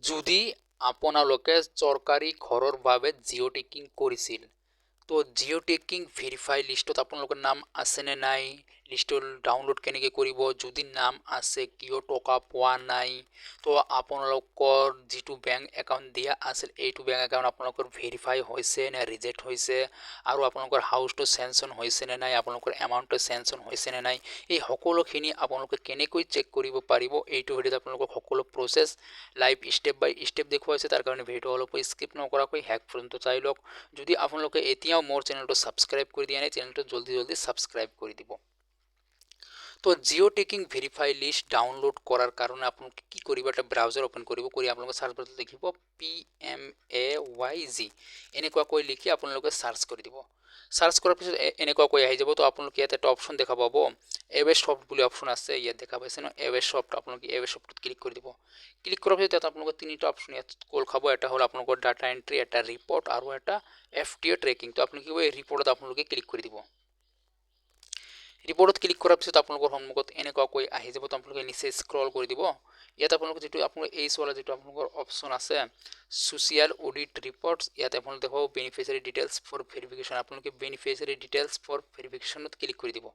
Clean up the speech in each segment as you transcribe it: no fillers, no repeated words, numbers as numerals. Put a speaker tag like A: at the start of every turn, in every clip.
A: যদি আপোনালোকে চৰকাৰী ঘৰৰ বাবে জিঅ' টেকিং কৰিছিল, তো জিঅ' টেকিং ভেৰিফাই লিষ্টত আপোনালোকৰ নাম আছেনে নাই, লিষ্টৰ ডাউনলোড কেনেকৈ কৰিব, যদি নাম আছে কিয় টকা পোৱা নাই, তো আপোনালোকৰ যিটো বেংক একাউণ্ট দিয়া আছিল এইটো বেংক একাউণ্ট আপোনালোকৰ ভেৰিফাই হৈছে নে ৰিজেক্ট হৈছে, আৰু আপোনালোকৰ হাউচটো চেংচন হৈছে নে নাই, আপোনালোকৰ এমাউণ্টটো চেংচন হৈছে নে নাই, এই সকলোখিনি আপোনালোকে কেনেকৈ চেক কৰিব পাৰিব। এইটো ভিডিঅ'ত আপোনালোকক সকলো প্ৰচেছ লাইভ ষ্টেপ বাই ষ্টেপ দেখুওৱা হৈছে। তাৰ কাৰণে ভিডিঅ' অলপ স্কিপ নকৰাকৈ শেষ পৰ্যন্ত চাই লওক। যদি আপোনালোকে এতিয়াও মোৰ চেনেলটো ছাবস্ক্ৰাইব কৰি দিয়া নাই, চেনেলটো জলদি ছাবস্ক্ৰাইব কৰি দিব। তো Jio' taking verify list download কৰাৰ কাৰণে আপোনালোকে কি কৰিব, এটা ব্ৰাউজাৰ অ'পেন কৰিব, কৰি আপোনালোকে চাৰ্চ বাৰত লিখিব PMAYG এনেকুৱাকৈ লিখি আপোনালোকে চাৰ্চ কৰি দিব। চাৰ্চ কৰাৰ পিছত এনেকুৱাকৈ আহি যাব। তো আপোনালোকে ইয়াত এটা অপশ্যন দেখা পাব, এৱে ছফ্ট বুলি অপশ্যন আছে, ইয়াত দেখা পাইছে ন, এৱে ছফ্ট। আপোনালোকে এৱে ছফ্টত ক্লিক কৰি দিব। ক্লিক কৰাৰ পিছত ইয়াত আপোনালোকৰ তিনিটা অপশ্যন ইয়াত কল খাব। এটা হ'ল আপোনালোকৰ ডাটা এণ্ট্ৰি, এটা ৰিপৰ্ট আৰু এটা FTA ট্ৰেকিং। তো আপোনালোকে এই ৰিপৰ্টত আপোনালোকে ক্লিক কৰি দিব। ৰিপৰ্টত ক্লিক কৰাৰ পিছত আপোনালোকৰ সন্মুখত এনেকুৱাকৈ আহি যাব। তো আপোনালোকে নিচে স্ক্ৰল কৰি দিব। ইয়াত আপোনালোকে যিটো আপোনালোকৰ এই চলা যিটো আপোনালোকৰ অপশ্যন আছে ছ'চিয়েল অডিট ৰিপৰ্টছ, ইয়াত আপোনালোকে দেখাব বেনিফিচিয়াৰী ডিটেইলছ ফৰ ভেৰিফিকেশ্যন। আপোনালোকে বেনিফিচিয়াৰী ডিটেইলছ ফৰ ভেৰিফিকেশ্যনত ক্লিক কৰি দিব।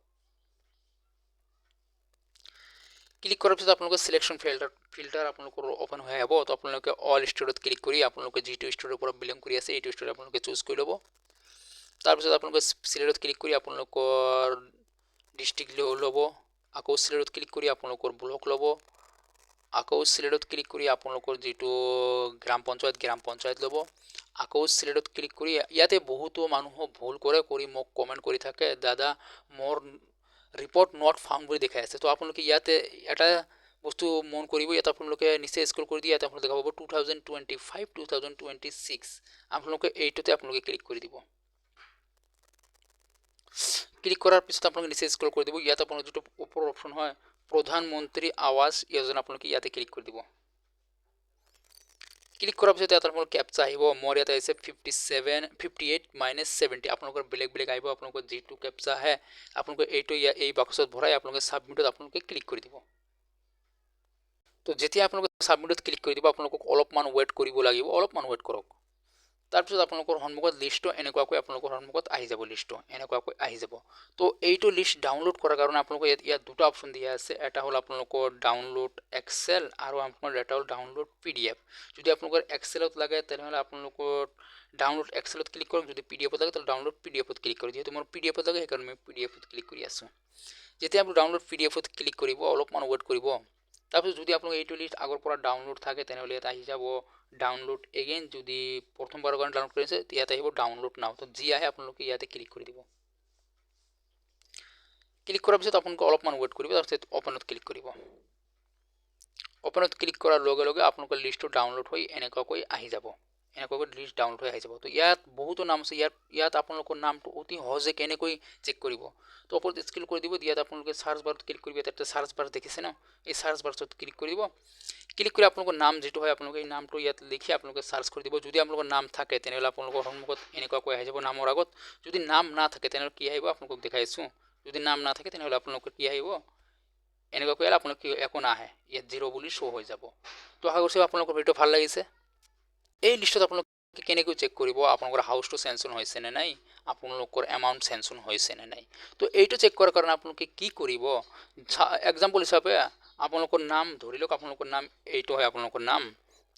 A: ক্লিক কৰাৰ পিছত আপোনালোকৰ চিলেকশ্যন ফিল্টাৰ আপোনালোকৰ অ'পেন হৈ আহিব। তো আপোনালোকে অল ষ্টেটত ক্লিক কৰি আপোনালোকে যিটো ষ্টেটৰ পৰা বিলং কৰি আছে এইটো ষ্টেট আপোনালোকে চুজ কৰি ল'ব। তাৰপিছত আপোনালোকে চিলেক্টত ক্লিক কৰি আপোনালোকৰ ডিষ্ট্ৰিক্ট ল'ব। আকৌ চিলেক্টত ক্লিক কৰি আপোনালোকৰ ব্লক ল'ব। আকৌ চিলেক্টত ক্লিক কৰি আপোনালোকৰ যিটো গ্ৰাম পঞ্চায়ত ল'ব। আকৌ চিলেক্টত ক্লিক কৰি ইয়াতে বহুতো মানুহ ভুল কৰি মোক কমেণ্ট কৰি থাকে, দাদা মোৰ ৰিপৰ্ট নট ফাউণ্ড বুলি দেখাই আছে। তো আপোনালোকে ইয়াতে এটা বস্তু মন কৰিব, ইয়াত আপোনালোকে নিচে স্ক্ৰল কৰি দিয়ে, ইয়াতে আপোনালোকে দেখা পাব 2025 2026। আপোনালোকে এইটোতে আপোনালোকে ক্লিক কৰি দিব। ক্লিক কৰাৰ পিছত আপোনালোকে নিচে স্ক্ৰল কৰি দিব। ইয়াত আপোনালোকৰ যিটো ওপৰৰ অপশ্যন হয় প্ৰধানমন্ত্ৰী আৱাস যোজনা, আপোনালোকে ইয়াতে ক্লিক কৰি দিব। ক্লিক কৰাৰ পিছত ইয়াত আপোনালোকৰ কেপচা আহিব। মোৰ ইয়াত আহিছে 58-70। আপোনালোকৰ বেলেগ বেলেগ আহিব। আপোনালোকৰ যিটো কেপচা আহে আপোনালোকে এইটো এই বাকচত ভৰাই আপোনালোকে ছাবমিটত আপোনালোকে ক্লিক কৰি দিব। তো যেতিয়া আপোনালোকে ছাবমিটত ক্লিক কৰি দিব, আপোনালোকক অলপমান ৱেইট কৰিব লাগিব, অলপমান ৱেইট কৰক। তাৰপিছত আপোনালোকৰ সন্মুখত লিষ্টটো এনেকুৱাকৈ আপোনালোকৰ সন্মুখত আহি যাব, লিষ্টটো এনেকুৱাকৈ আহি যাব। তো এইটো লিষ্ট ডাউনলোড কৰাৰ কাৰণে আপোনালোকে ইয়াত দুটা অপশ্যন দিয়া আছে। এটা হ'ল আপোনালোকৰ ডাউনলোড এক্সেল আৰু আপোনাৰ এটা হ'ল ডাউনলোড PDF। যদি আপোনালোকৰ এক্সেলত লাগে তেনেহ'লে আপোনালোকৰ ডাউনলোড এক্সেলত ক্লিক কৰক, যদি PDFত লাগে তাহলে ডাউনলোড PDFত ক্লিক কৰক। যিহেতু মোৰ PDFত লাগে সেইকাৰণে মই PDFত ক্লিক কৰি আছোঁ। যেতিয়া আপুনি ডাউনলোড PDFত ক্লিক কৰিব, অলপমান ৱেইট কৰিব। তাৰপিছত যদি আপোনালোকৰ এইটো লিষ্ট আগৰ পৰা ডাউনলোড থাকে তেনেহ'লে ইয়াত আহি যাব ডাউনলোড এগেইন। যদি প্ৰথমবাৰৰ কাৰণে ডাউনলোড কৰিছে ইয়াত আহিব ডাউনলোড নাও। তো যি আহে আপোনালোকে ইয়াতে ক্লিক কৰি দিব। ক্লিক কৰাৰ পিছত আপোনালোকে অলপমান ৱেইট কৰিব, তাৰপিছত অ'পেনত ক্লিক কৰিব। অ'পেনত ক্লিক কৰাৰ লগে লগে আপোনালোকৰ লিষ্টটো ডাউনলোড হৈ এনেকুৱাকৈ আহি যাব, এনেকুৱাকৈ লিষ্ট ডাউনলোড হৈ আহি যাব। তো ইয়াত বহুতো নাম আছে। ইয়াত আপোনালোকৰ নামটো অতি সহজে কেনেকৈ চেক কৰিব, তো ওপৰত স্ক্ৰল কৰি দিব। ইয়াত আপোনালোকে চাৰ্চ বাৰত ক্লিক কৰিব। ইয়াত এটা চাৰ্চ বাৰ দেখিছে ন, এই চাৰ্চ বাৰত ক্লিক কৰিব। ক্লিক কৰি আপোনালোকৰ নাম যিটো হয় আপোনালোকে এই নামটো ইয়াত লিখি আপোনালোকে চাৰ্চ কৰি দিব। যদি আপোনালোকৰ নাম থাকে তেনেহ'লে আপোনালোকৰ সন্মুখত এনেকুৱাকৈ আহি যাব নামৰ আগত। যদি নাম নাথাকে তেনেহ'লে কি আহিব আপোনালোকক দেখাইছোঁ। যদি নাম নাথাকে তেনেহ'লে আপোনালোকৰ কি আহিব, এনেকুৱাকৈ আহিলে আপোনালোকে একো নাহে, ইয়াত 0 বুলি শ্ব' হৈ যাব। তো আশা কৰিছোঁ আপোনালোকৰ ভিডিঅ'টো ভাল লাগিছে। এই লিষ্টত আপোনালোকে কেনেকৈ চেক কৰিব আপোনালোকৰ হাউচটো চেংচন হৈছে নে নাই, আপোনালোকৰ এমাউণ্ট চেংচন হৈছে নে নাই। তো এইটো চেক কৰাৰ কাৰণে আপোনালোকে কি কৰিব, এক্সাম্পল হিচাপে আপোনালোকৰ নাম ধৰি লওক, আপোনালোকৰ নাম এইটো হয় আপোনালোকৰ নাম।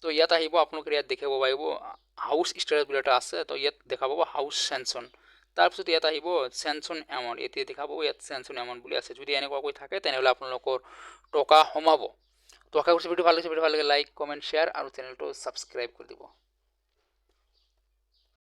A: তো ইয়াত আহিব আপোনালোকে ইয়াত দেখাব পাৰিব হাউচ ষ্টেটাছ বুলি এটা আছে। তো ইয়াত দেখা পাব হাউচ চেংচন। তাৰপিছত ইয়াত আহিব চেংচন এমাউণ্ট, এতিয়া দেখা পাব ইয়াত চেংচন এমাউণ্ট বুলি আছে। যদি এনেকুৱাকৈ থাকে তেনেহ'লে আপোনালোকৰ টকা সোমাব। তো আশা কৰিছোঁ ভিডিঅ' ভাল লাগিছে। ভিডিঅ' ভাল লাগে লাইক কমেণ্ট শ্বেয়াৰ আৰু চেনেলটো ছাবস্ক্ৰাইব কৰি দিব।